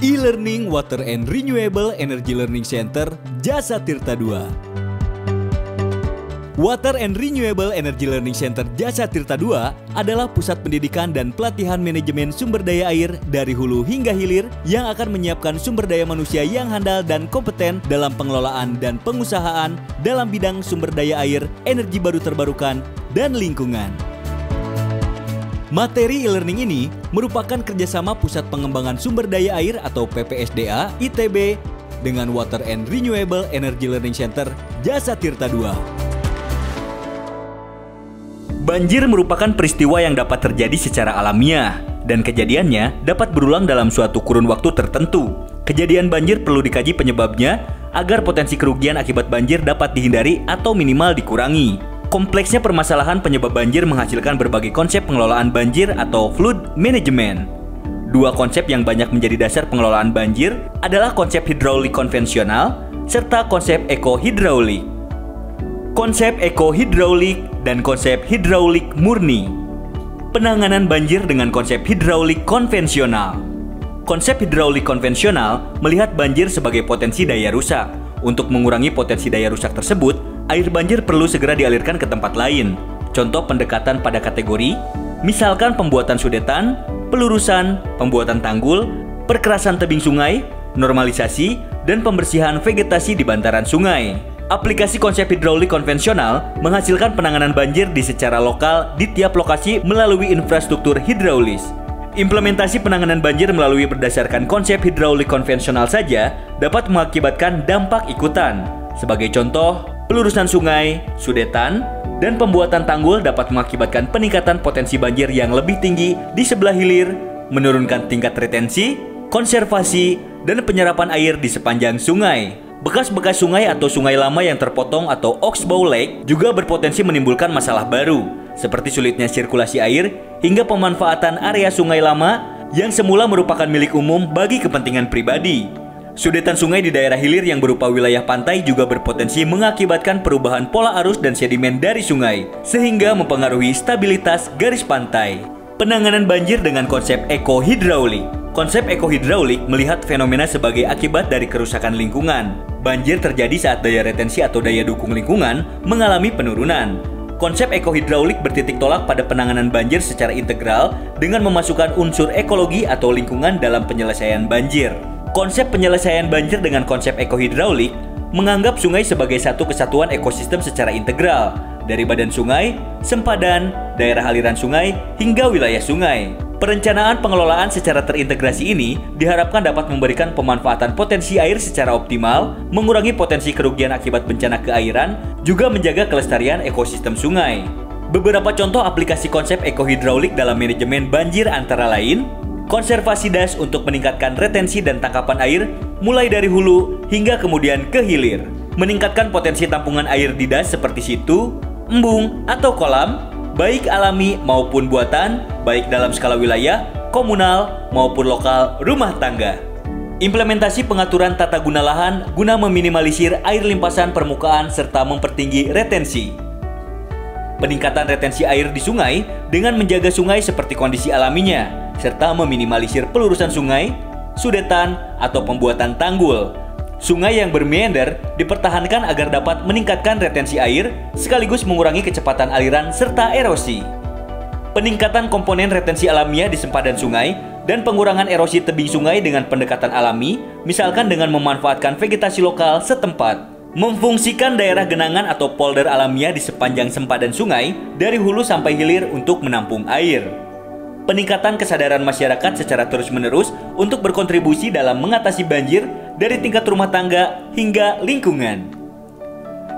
E-Learning Water and Renewable Energy Learning Center Jasa Tirta II. Water and Renewable Energy Learning Center Jasa Tirta II adalah pusat pendidikan dan pelatihan manajemen sumber daya air dari hulu hingga hilir yang akan menyiapkan sumber daya manusia yang handal dan kompeten dalam pengelolaan dan pengusahaan dalam bidang sumber daya air, energi baru terbarukan, dan lingkungan. Materi e-learning ini merupakan kerjasama Pusat Pengembangan Sumber Daya Air atau PPSDA ITB dengan Water and Renewable Energy Learning Center Jasa Tirta II. Banjir merupakan peristiwa yang dapat terjadi secara alamiah dan kejadiannya dapat berulang dalam suatu kurun waktu tertentu. Kejadian banjir perlu dikaji penyebabnya agar potensi kerugian akibat banjir dapat dihindari atau minimal dikurangi. Kompleksnya permasalahan penyebab banjir menghasilkan berbagai konsep pengelolaan banjir atau flood management. Dua konsep yang banyak menjadi dasar pengelolaan banjir adalah konsep hidraulik konvensional serta konsep ekohidraulik. Konsep ekohidraulik dan konsep hidraulik murni. Penanganan banjir dengan konsep hidraulik konvensional. Konsep hidraulik konvensional melihat banjir sebagai potensi daya rusak. Untuk mengurangi potensi daya rusak tersebut, air banjir perlu segera dialirkan ke tempat lain. Contoh pendekatan pada kategori, misalkan pembuatan sudetan, pelurusan, pembuatan tanggul, perkerasan tebing sungai, normalisasi, dan pembersihan vegetasi di bantaran sungai. Aplikasi konsep hidraulik konvensional menghasilkan penanganan banjir di secara lokal di tiap lokasi melalui infrastruktur hidraulis. Implementasi penanganan banjir melalui berdasarkan konsep hidraulik konvensional saja dapat mengakibatkan dampak ikutan. Sebagai contoh, pelurusan sungai, sudetan, dan pembuatan tanggul dapat mengakibatkan peningkatan potensi banjir yang lebih tinggi di sebelah hilir, menurunkan tingkat retensi, konservasi, dan penyerapan air di sepanjang sungai. Bekas-bekas sungai atau sungai lama yang terpotong atau oxbow lake juga berpotensi menimbulkan masalah baru, seperti sulitnya sirkulasi air hingga pemanfaatan area sungai lama yang semula merupakan milik umum bagi kepentingan pribadi. Sudetan sungai di daerah hilir yang berupa wilayah pantai juga berpotensi mengakibatkan perubahan pola arus dan sedimen dari sungai, sehingga mempengaruhi stabilitas garis pantai. Penanganan banjir dengan konsep ekohidraulik. Konsep ekohidraulik melihat fenomena sebagai akibat dari kerusakan lingkungan. Banjir terjadi saat daya retensi atau daya dukung lingkungan mengalami penurunan. Konsep ekohidraulik bertitik tolak pada penanganan banjir secara integral dengan memasukkan unsur ekologi atau lingkungan dalam penyelesaian banjir. Konsep penyelesaian banjir dengan konsep ekohidraulik menganggap sungai sebagai satu kesatuan ekosistem secara integral, dari badan sungai, sempadan, daerah aliran sungai, hingga wilayah sungai. Perencanaan pengelolaan secara terintegrasi ini diharapkan dapat memberikan pemanfaatan potensi air secara optimal, mengurangi potensi kerugian akibat bencana keairan, juga menjaga kelestarian ekosistem sungai. Beberapa contoh aplikasi konsep ekohidraulik dalam manajemen banjir antara lain, konservasi das untuk meningkatkan retensi dan tangkapan air mulai dari hulu hingga kemudian ke hilir. Meningkatkan potensi tampungan air di das seperti situ, embung, atau kolam, baik alami maupun buatan, baik dalam skala wilayah, komunal, maupun lokal rumah tangga. Implementasi pengaturan tata guna lahan guna meminimalisir air limpasan permukaan serta mempertinggi retensi. Peningkatan retensi air di sungai dengan menjaga sungai seperti kondisi alaminya, serta meminimalisir pelurusan sungai, sudetan, atau pembuatan tanggul. Sungai yang bermeander dipertahankan agar dapat meningkatkan retensi air sekaligus mengurangi kecepatan aliran serta erosi. Peningkatan komponen retensi alamiah di sempadan sungai dan pengurangan erosi tebing sungai dengan pendekatan alami, misalkan dengan memanfaatkan vegetasi lokal setempat. Memfungsikan daerah genangan atau polder alamiah di sepanjang sempadan sungai dari hulu sampai hilir untuk menampung air. Peningkatan kesadaran masyarakat secara terus-menerus untuk berkontribusi dalam mengatasi banjir dari tingkat rumah tangga hingga lingkungan.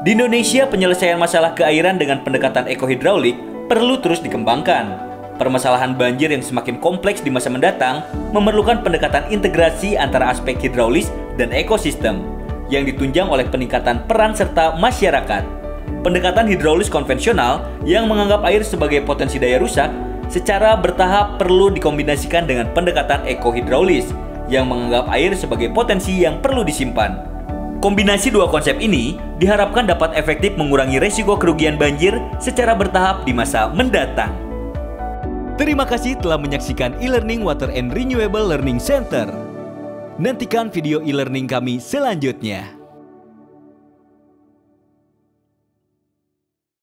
Di Indonesia, penyelesaian masalah keairan dengan pendekatan ekohidraulik perlu terus dikembangkan. Permasalahan banjir yang semakin kompleks di masa mendatang memerlukan pendekatan integrasi antara aspek hidraulis dan ekosistem yang ditunjang oleh peningkatan peran serta masyarakat. Pendekatan hidraulis konvensional yang menganggap air sebagai potensi daya rusak secara bertahap perlu dikombinasikan dengan pendekatan ekohidraulis yang menganggap air sebagai potensi yang perlu disimpan. Kombinasi dua konsep ini diharapkan dapat efektif mengurangi resiko kerugian banjir secara bertahap di masa mendatang. Terima kasih telah menyaksikan e-learning Water and Renewable Learning Center. Nantikan video e-learning kami selanjutnya.